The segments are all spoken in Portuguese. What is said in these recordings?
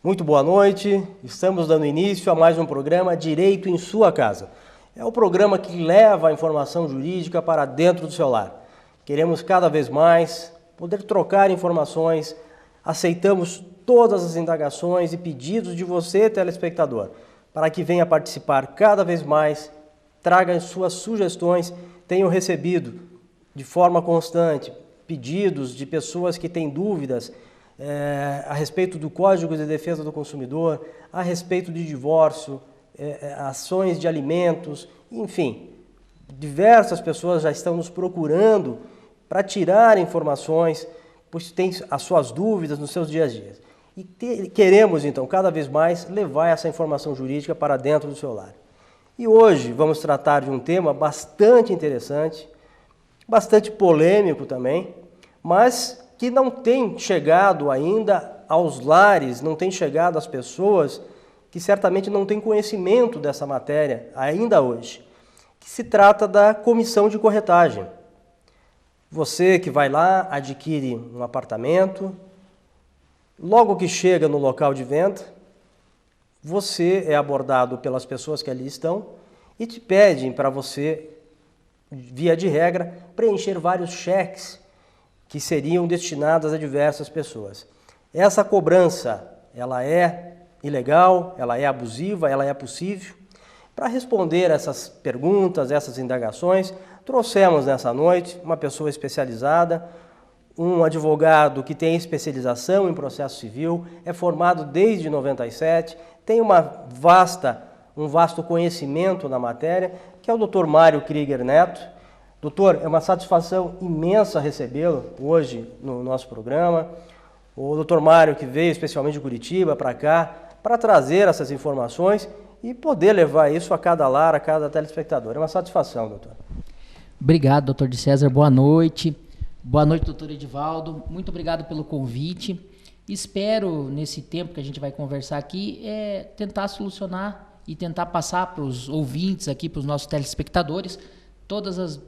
Muito boa noite, estamos dando início a mais um programa Direito em Sua Casa. É o programa que leva a informação jurídica para dentro do seu lar. Queremos cada vez mais poder trocar informações, aceitamos todas as indagações e pedidos de você, telespectador, para que venha participar cada vez mais, traga suas sugestões. Tenho recebido de forma constante pedidos de pessoas que têm dúvidas a respeito do Código de Defesa do Consumidor, a respeito de divórcio, ações de alimentos, enfim, diversas pessoas já estão nos procurando para tirar informações, pois têm as suas dúvidas nos seus dias a dias. E queremos, então, cada vez mais levar essa informação jurídica para dentro do seu lar. E hoje vamos tratar de um tema bastante interessante, bastante polêmico também, mas que não tem chegado ainda aos lares, não tem chegado às pessoas que certamente não têm conhecimento dessa matéria ainda hoje, que se trata da comissão de corretagem. Você que vai lá, adquire um apartamento, logo que chega no local de venda, você é abordado pelas pessoas que ali estão e te pedem para você, via de regra, preencher vários cheques que seriam destinadas a diversas pessoas. Essa cobrança, ela é ilegal, ela é abusiva, ela é possível? Para responder essas perguntas, essas indagações, trouxemos nessa noite uma pessoa especializada, um advogado que tem especialização em processo civil, é formado desde 97, tem um vasto conhecimento na matéria, que é o Dr. Mário Krieger Neto. Doutor, é uma satisfação imensa recebê-lo hoje no nosso programa. O doutor Mário, que veio especialmente de Curitiba para cá, para trazer essas informações e poder levar isso a cada lar, a cada telespectador. É uma satisfação, doutor. Obrigado, doutor de César. Boa noite. Boa noite, doutor Edivaldo. Muito obrigado pelo convite. Espero, nesse tempo que a gente vai conversar aqui, tentar solucionar e tentar passar para os ouvintes aqui, para os nossos telespectadores, todas as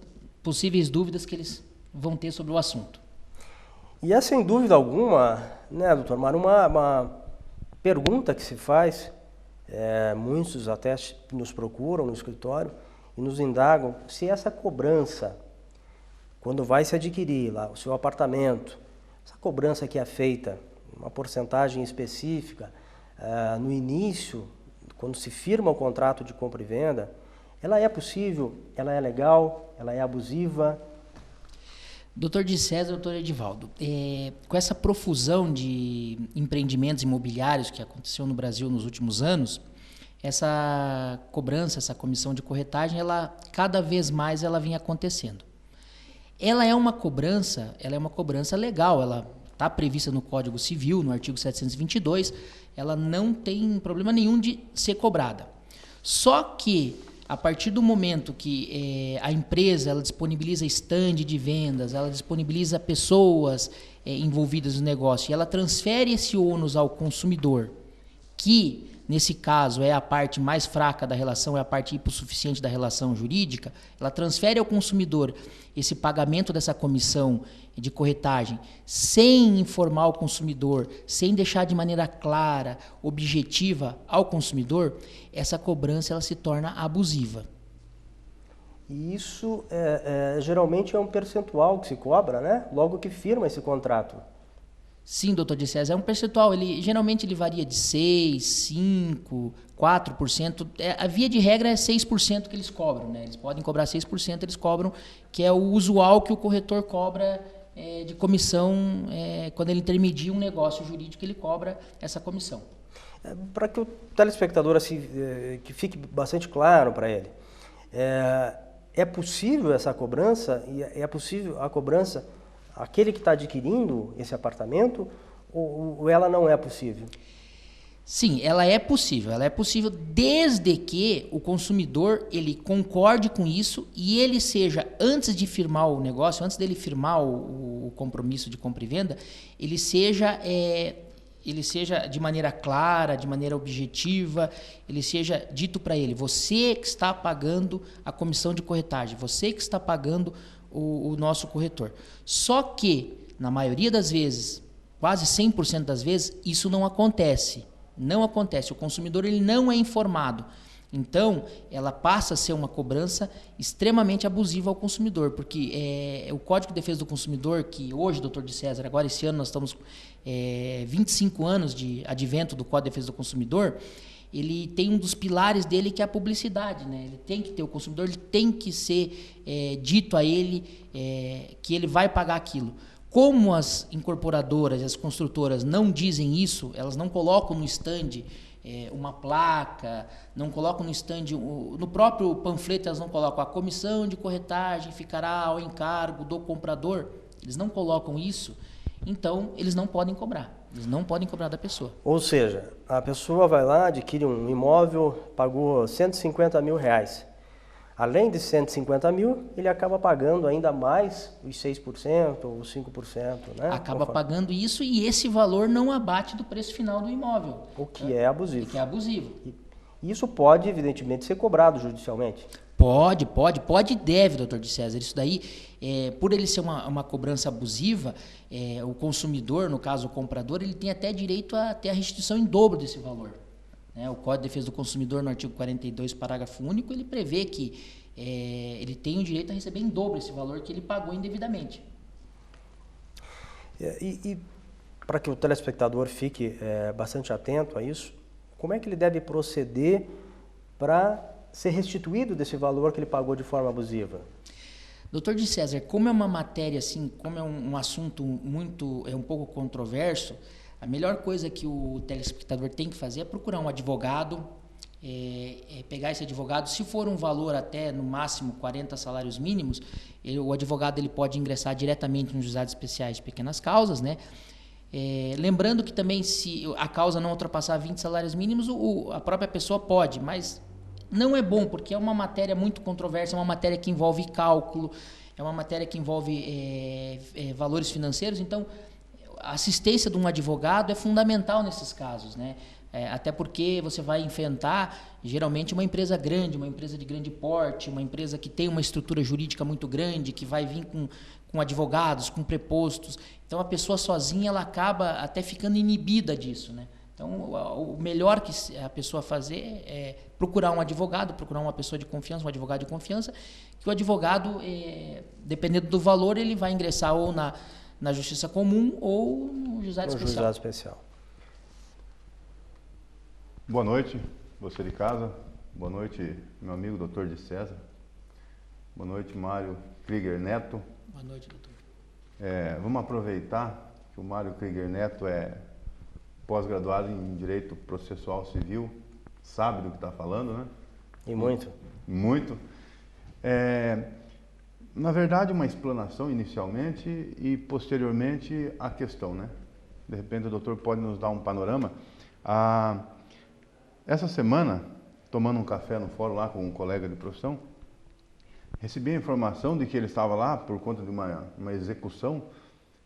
possíveis dúvidas que eles vão ter sobre o assunto. E é sem dúvida alguma, né, doutor Mário, uma pergunta que se faz, muitos até nos procuram no escritório e nos indagam se essa cobrança, quando vai se adquirir lá o seu apartamento, essa cobrança que é feita, uma porcentagem específica, no início, quando se firma o contrato de compra e venda, ela é possível, ela é legal, ela é abusiva? Doutor de César, doutor Edivaldo, com essa profusão de empreendimentos imobiliários que aconteceu no Brasil nos últimos anos, essa cobrança, essa comissão de corretagem, ela cada vez mais ela vem acontecendo. Ela é uma cobrança legal, ela está prevista no Código Civil, no artigo 722, ela não tem problema nenhum de ser cobrada. Só que a partir do momento que a empresa ela disponibiliza stand de vendas, ela disponibiliza pessoas envolvidas no negócio e ela transfere esse ônus ao consumidor, que nesse caso é a parte mais fraca da relação, é a parte hipossuficiente da relação jurídica, ela transfere ao consumidor esse pagamento dessa comissão de corretagem sem informar o consumidor, sem deixar de maneira clara, objetiva ao consumidor, essa cobrança ela se torna abusiva. E isso geralmente é um percentual que se cobra, né? Logo que firma esse contrato. Sim, doutor de César, é um percentual, geralmente ele varia de 6, 5, 4%, a via de regra é 6% que eles cobram, né? Eles podem cobrar 6%, eles cobram, que é o usual que o corretor cobra de comissão, quando ele intermedia um negócio jurídico, ele cobra essa comissão. Para que o telespectador que fique bastante claro para ele, É possível essa cobrança? E é possível a cobrança aquele que está adquirindo esse apartamento ou ela não é possível? Sim, ela é possível desde que o consumidor ele concorde com isso e ele seja, antes de firmar o negócio, antes dele firmar o compromisso de compra e venda, ele seja de maneira clara, de maneira objetiva, ele seja dito para ele, você que está pagando a comissão de corretagem, você que está pagando o nosso corretor. Só que, na maioria das vezes, quase 100% das vezes, isso não acontece. Não acontece, o consumidor ele não é informado. Então, ela passa a ser uma cobrança extremamente abusiva ao consumidor, porque o Código de Defesa do Consumidor, que hoje, doutor de César, agora esse ano nós estamos 25 anos de advento do Código de Defesa do Consumidor, ele tem um dos pilares dele que é a publicidade, né? Ele tem que ter, o consumidor ele tem que ser dito a ele que ele vai pagar aquilo. Como as incorporadoras, as construtoras não dizem isso, elas não colocam no stand uma placa, não colocam no stand, no próprio panfleto elas não colocam a comissão de corretagem ficará ao encargo do comprador, eles não colocam isso, então eles não podem cobrar, eles não podem cobrar da pessoa. Ou seja, a pessoa vai lá, adquire um imóvel, pagou 150 mil reais. Além de 150 mil, ele acaba pagando ainda mais os 6% ou os 5%. Né? Acaba pagando isso e esse valor não abate do preço final do imóvel. O que é abusivo. O que é abusivo. E isso pode, evidentemente, ser cobrado judicialmente. Pode e deve, doutor de César. Isso daí, por ele ser uma cobrança abusiva, o consumidor, no caso o comprador, ele tem até direito a ter a restituição em dobro desse valor. O Código de Defesa do Consumidor, no artigo 42, parágrafo único, ele prevê que ele tem o direito a receber em dobro esse valor que ele pagou indevidamente. E para que o telespectador fique bastante atento a isso, como é que ele deve proceder para ser restituído desse valor que ele pagou de forma abusiva? Doutor de César, como é uma matéria assim, como é um assunto um pouco controverso, a melhor coisa que o telespectador tem que fazer é procurar um advogado, pegar esse advogado, se for um valor até no máximo 40 salários mínimos, o advogado ele pode ingressar diretamente nos juizados especiais de pequenas causas, né? Lembrando que também se a causa não ultrapassar 20 salários mínimos, a própria pessoa pode, mas não é bom, porque é uma matéria muito controversa, é uma matéria que envolve cálculo, é uma matéria que envolve valores financeiros, então a assistência de um advogado é fundamental nesses casos, né? Até porque você vai enfrentar, geralmente, uma empresa grande, uma empresa de grande porte, uma empresa que tem uma estrutura jurídica muito grande, que vai vir com advogados, com prepostos. Então, a pessoa sozinha ela acaba até ficando inibida disso, né? Então, o melhor que a pessoa fazer é procurar um advogado, procurar uma pessoa de confiança, um advogado de confiança, que o advogado, dependendo do valor, ele vai ingressar ou na Justiça Comum ou no Juizado Especial. Juizado Especial. Boa noite, você de casa. Boa noite, meu amigo doutor de César. Boa noite, Mário Krieger Neto. Boa noite, doutor. Vamos aproveitar que o Mário Krieger Neto é pós-graduado em Direito Processual Civil, sabe do que está falando, né? E muito. Muito. Na verdade, uma explanação inicialmente e posteriormente a questão, né? De repente o doutor pode nos dar um panorama. Essa semana, tomando um café no fórum lá com um colega de profissão, recebi a informação de que ele estava lá por conta de uma execução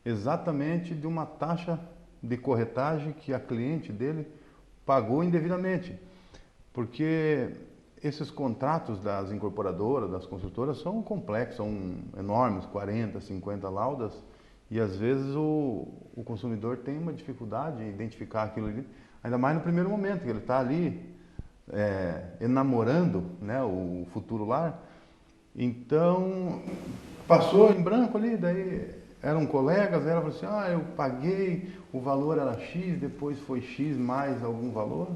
exatamente de uma taxa de corretagem que a cliente dele pagou indevidamente. Porque esses contratos das incorporadoras, das construtoras, são complexos, são enormes, 40, 50 laudas, e às vezes o consumidor tem uma dificuldade em identificar aquilo ali, ainda mais no primeiro momento, que ele está ali enamorando, né, o futuro lar. Então, passou em branco ali, daí eram colegas, ela falou assim, eu paguei, o valor era X, depois foi X mais algum valor.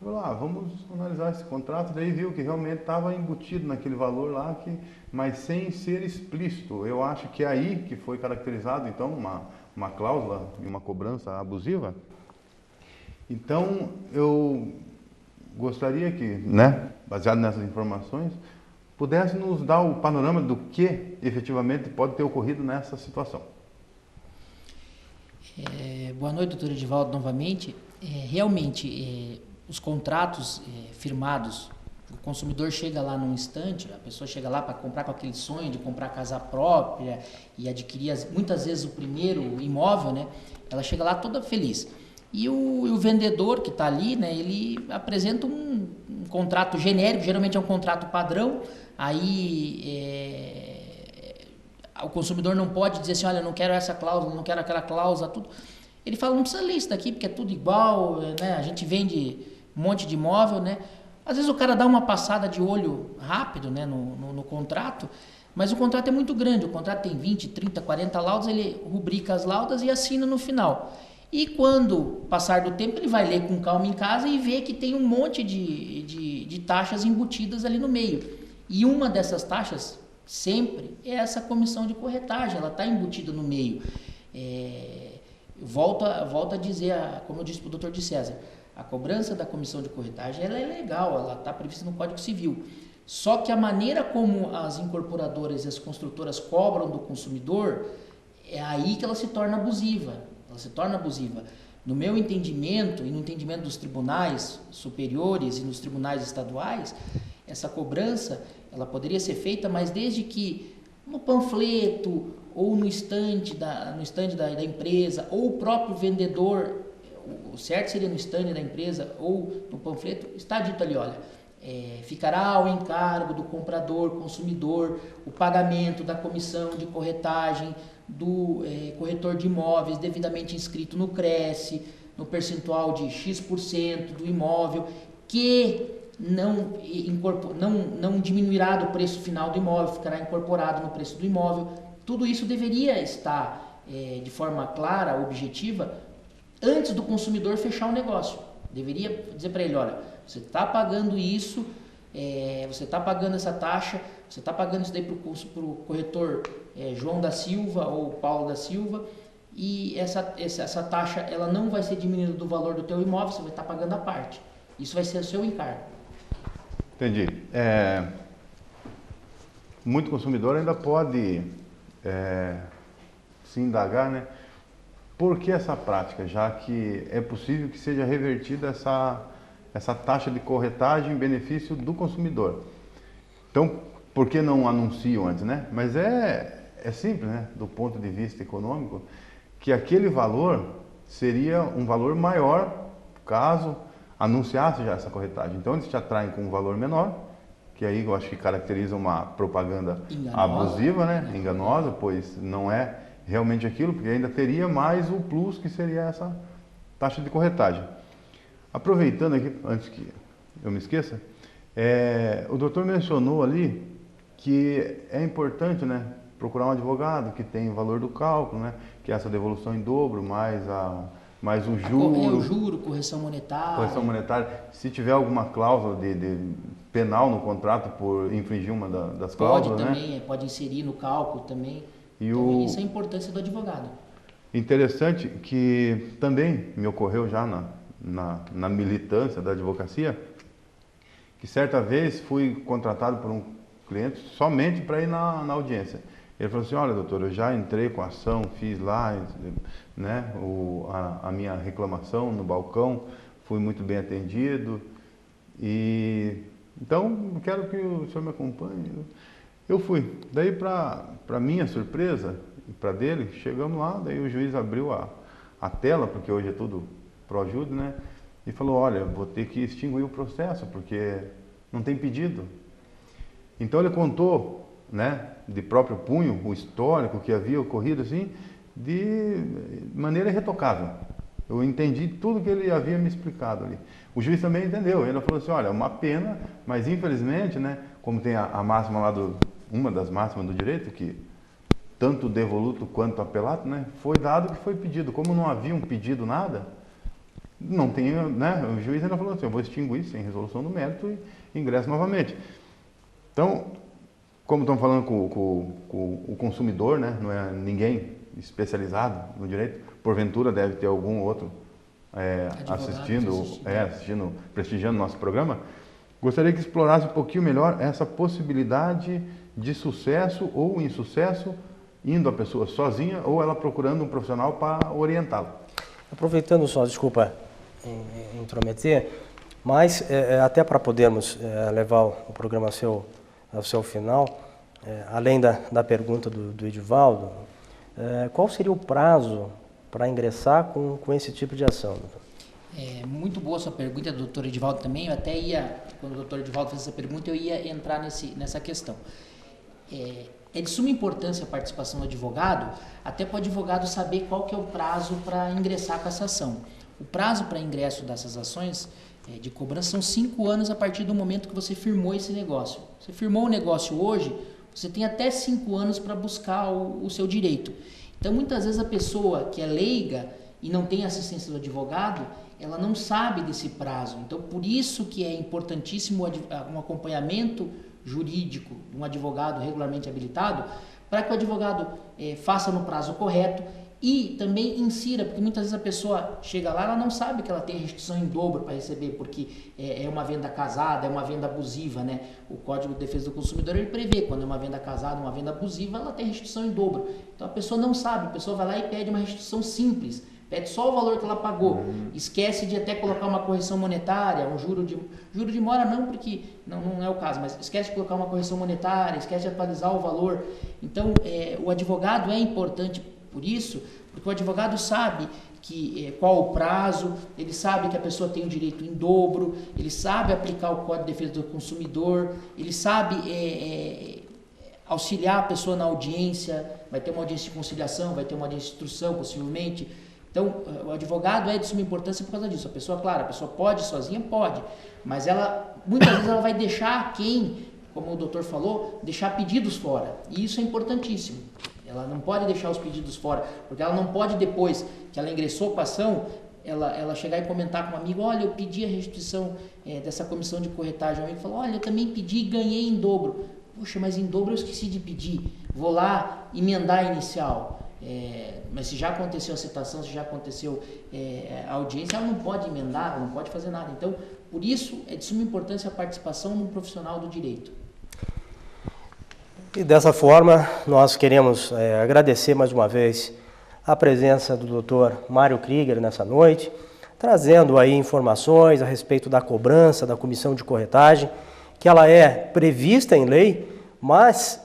Eu falei, vamos analisar esse contrato, daí viu que realmente estava embutido naquele valor lá, mas sem ser explícito. Eu acho que é aí que foi caracterizado, então, uma cláusula de uma cobrança abusiva. Então, eu gostaria que, né, baseado nessas informações, pudesse nos dar o panorama do que efetivamente pode ter ocorrido nessa situação. Boa noite, doutor Edivaldo, novamente. Realmente, os contratos firmados, o consumidor chega lá num instante, a pessoa chega lá para comprar com aquele sonho de comprar casa própria e adquirir muitas vezes o primeiro imóvel, né? Ela chega lá toda feliz. E o vendedor que está ali, né, ele apresenta um contrato genérico, geralmente é um contrato padrão, aí o consumidor não pode dizer assim, olha, eu não quero essa cláusula, não quero aquela cláusula, tudo. Ele fala, não precisa ler isso daqui, porque é tudo igual, né? A gente vende um monte de imóvel, né? Às vezes o cara dá uma passada de olho rápido, né, no contrato, mas o contrato é muito grande, o contrato tem 20, 30, 40 laudas, ele rubrica as laudas e assina no final. E quando passar do tempo, ele vai ler com calma em casa e ver que tem um monte de taxas embutidas ali no meio. E uma dessas taxas, sempre, é essa comissão de corretagem, ela está embutida no meio. Volto a dizer, como eu disse para o doutor de César, a cobrança da comissão de corretagem ela é legal, ela está prevista no Código Civil. Só que a maneira como as incorporadoras e as construtoras cobram do consumidor, é aí que ela se torna abusiva. Ela se torna abusiva. No meu entendimento e no entendimento dos tribunais superiores e nos tribunais estaduais, essa cobrança ela poderia ser feita, mas desde que no panfleto ou no estande da empresa, ou o próprio vendedor, o certo seria no estande da empresa ou no panfleto, está dito ali, olha, ficará ao encargo do comprador, consumidor, o pagamento da comissão de corretagem do corretor de imóveis devidamente inscrito no CRESSE, no percentual de X% do imóvel, que não diminuirá do preço final do imóvel, ficará incorporado no preço do imóvel. Tudo isso deveria estar de forma clara, objetiva, antes do consumidor fechar o negócio. Deveria dizer para ele, olha, você está pagando isso, você está pagando essa taxa, você está pagando isso daí para o corretor João da Silva ou Paulo da Silva, e essa taxa ela não vai ser diminuída do valor do teu imóvel, você vai estar pagando a parte. Isso vai ser o seu encargo. Entendi. Muito consumidor ainda pode se indagar, né? Por que essa prática, já que é possível que seja revertida essa taxa de corretagem em benefício do consumidor? Então, por que não anunciam antes, né? Mas é simples, né? Do ponto de vista econômico, que aquele valor seria um valor maior caso anunciasse já essa corretagem. Então, eles te atraem com um valor menor, que aí eu acho que caracteriza uma propaganda abusiva, né? Enganosa, pois não é realmente aquilo, porque ainda teria mais o plus que seria essa taxa de corretagem. Aproveitando aqui, antes que eu me esqueça, o doutor mencionou ali que é importante, né, procurar um advogado que tem o valor do cálculo, né, que é essa devolução em dobro, mais o juro. O juro, correção monetária. Correção monetária. Se tiver alguma cláusula de penal no contrato por infringir uma das cláusulas, pode também, né? Pode inserir no cálculo também. Então, isso é a importância do advogado. Interessante que também me ocorreu já na militância da advocacia, que certa vez fui contratado por um cliente somente para ir na audiência. Ele falou assim, olha doutor, eu já entrei com a ação, fiz lá, né, a minha reclamação no balcão, fui muito bem atendido, e então eu quero que o senhor me acompanhe. Eu fui. Daí, para minha surpresa e para dele, chegamos lá, daí o juiz abriu a tela, porque hoje é tudo pró-júdice, né? E falou, olha, vou ter que extinguir o processo, porque não tem pedido. Então ele contou, né, de próprio punho, o histórico que havia ocorrido, assim, de maneira irretocável. Eu entendi tudo que ele havia me explicado ali. O juiz também entendeu. Ele falou assim, olha, é uma pena, mas infelizmente, né, como tem a máxima lá uma das máximas do direito, que tanto devoluto quanto apelato, né, foi dado o que foi pedido. Como não havia um pedido nada, não tem, né, o juiz ainda falou assim, eu vou extinguir sem resolução do mérito e ingresso novamente. Então, como estamos falando com o consumidor, né, não é ninguém especializado no direito, porventura deve ter algum outro assistindo, prestigiando o nosso programa. Gostaria que explorasse um pouquinho melhor essa possibilidade de sucesso ou insucesso, indo a pessoa sozinha ou ela procurando um profissional para orientá-la. Aproveitando só, desculpa intrometer, mas até para podermos levar o programa ao seu final, além da pergunta do Edivaldo, qual seria o prazo para ingressar com esse tipo de ação, doutor? Muito boa sua pergunta, doutor Edivaldo, também. Eu até ia, quando o doutor Edivaldo fez essa pergunta, eu ia entrar nessa questão. É de suma importância a participação do advogado, até para o advogado saber qual que é o prazo para ingressar com essa ação. O prazo para ingresso dessas ações de cobrança são 5 anos a partir do momento que você firmou esse negócio. Você firmou o negócio hoje, você tem até 5 anos para buscar o seu direito. Então, muitas vezes a pessoa que é leiga e não tem assistência do advogado, ela não sabe desse prazo. Então, por isso que é importantíssimo um acompanhamento jurídico de um advogado regularmente habilitado, para que o advogado faça no prazo correto e também insira, porque muitas vezes a pessoa chega lá, ela não sabe que ela tem restituição em dobro para receber, porque é uma venda casada, é uma venda abusiva, né? O Código de Defesa do Consumidor, ele prevê, quando é uma venda casada, uma venda abusiva, ela tem restituição em dobro. Então a pessoa não sabe, a pessoa vai lá e pede uma restituição simples, pede só o valor que ela pagou, esquece de até colocar uma correção monetária, um juro de mora não, porque não é o caso, mas esquece de colocar uma correção monetária, esquece de atualizar o valor. Então o advogado é importante por isso, porque o advogado sabe qual o prazo, ele sabe que a pessoa tem o direito em dobro, ele sabe aplicar o Código de Defesa do Consumidor, ele sabe auxiliar a pessoa na audiência, vai ter uma audiência de conciliação, vai ter uma audiência de instrução, possivelmente. Então, o advogado é de suma importância por causa disso. A pessoa, claro, a pessoa pode ir sozinha? Pode, mas muitas vezes ela vai deixar como o doutor falou, deixar pedidos fora, e isso é importantíssimo. Ela não pode deixar os pedidos fora, porque ela não pode, depois que ela ingressou com a ação, ela chegar e comentar com um amigo, olha, eu pedi a restituição dessa comissão de corretagem. O amigo falou, olha, eu também pedi e ganhei em dobro. Puxa, mas em dobro eu esqueci de pedir. Vou lá emendar a inicial. Mas se já aconteceu a citação, se já aconteceu a audiência, ela não pode emendar, ela não pode fazer nada. Então, por isso, é de suma importância a participação de um profissional do direito. E dessa forma, nós queremos agradecer mais uma vez a presença do Dr. Mário Krieger nessa noite, trazendo aí informações a respeito da cobrança da comissão de corretagem, que ela é prevista em lei, mas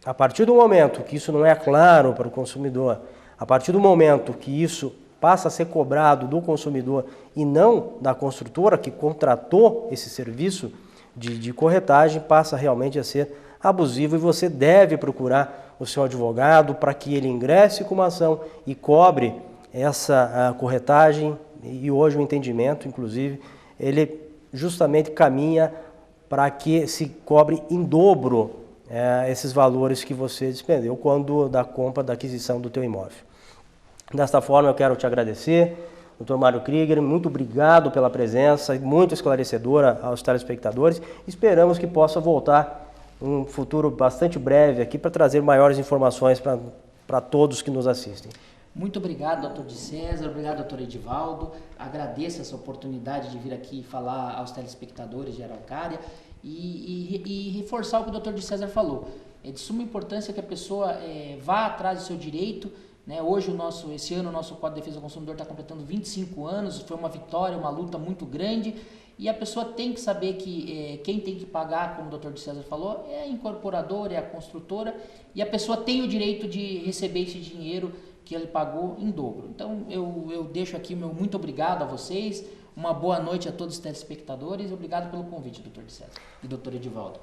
a partir do momento que isso não é claro para o consumidor, a partir do momento que isso passa a ser cobrado do consumidor e não da construtora que contratou esse serviço de corretagem, passa realmente a ser abusivo e você deve procurar o seu advogado para que ele ingresse com uma ação e cobre essa corretagem. E hoje o entendimento, inclusive, ele justamente caminha para que se cobre em dobro esses valores que você despendeu quando da compra, da aquisição do teu imóvel. Desta forma, eu quero te agradecer, Dr. Mário Krieger, muito obrigado pela presença, muito esclarecedora aos telespectadores. Esperamos que possa voltar um futuro bastante breve aqui para trazer maiores informações para todos que nos assistem. Muito obrigado, doutor de César, obrigado, doutor Edivaldo. Agradeço essa oportunidade de vir aqui falar aos telespectadores de Araucária e reforçar o que o doutor de César falou. É de suma importância que a pessoa vá atrás do seu direito, né? Hoje, esse ano, o nosso Código de Defesa do Consumidor está completando 25 anos, foi uma vitória, uma luta muito grande, e a pessoa tem que saber que quem tem que pagar, como o doutor de César falou, é a incorporadora, é a construtora, e a pessoa tem o direito de receber esse dinheiro que ele pagou em dobro. Então, eu deixo aqui o meu muito obrigado a vocês, uma boa noite a todos os telespectadores, e obrigado pelo convite, doutor de César e doutor Edivaldo.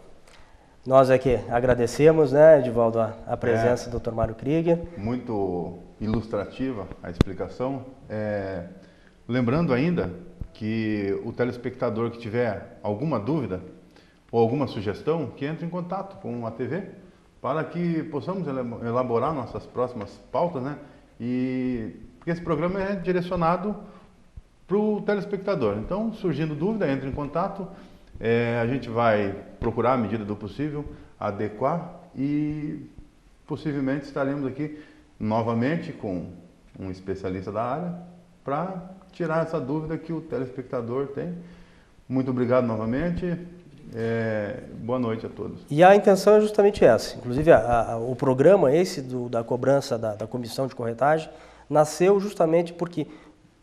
Nós aqui agradecemos, né, Edivaldo, a presença do Dr. Mário Krieger. Muito ilustrativa a explicação. Lembrando ainda que o telespectador que tiver alguma dúvida ou alguma sugestão, que entre em contato com a TV para que possamos elaborar nossas próximas pautas, né? Porque esse programa é direcionado para o telespectador. Então, surgindo dúvida, entre em contato. A gente vai procurar, à medida do possível, adequar e possivelmente estaremos aqui novamente com um especialista da área para tirar essa dúvida que o telespectador tem. Muito obrigado novamente Boa noite a todos. E a intenção é justamente essa. Inclusive, o programa esse da cobrança da comissão de corretagem nasceu justamente porque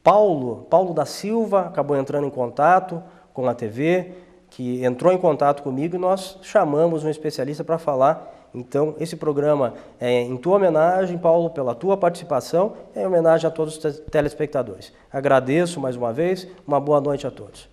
Paulo da Silva acabou entrando em contato com a TV, que entrou em contato comigo e nós chamamos um especialista para falar. Então, esse programa é em tua homenagem, Paulo, pela tua participação, é em homenagem a todos os telespectadores. Agradeço mais uma vez, uma boa noite a todos.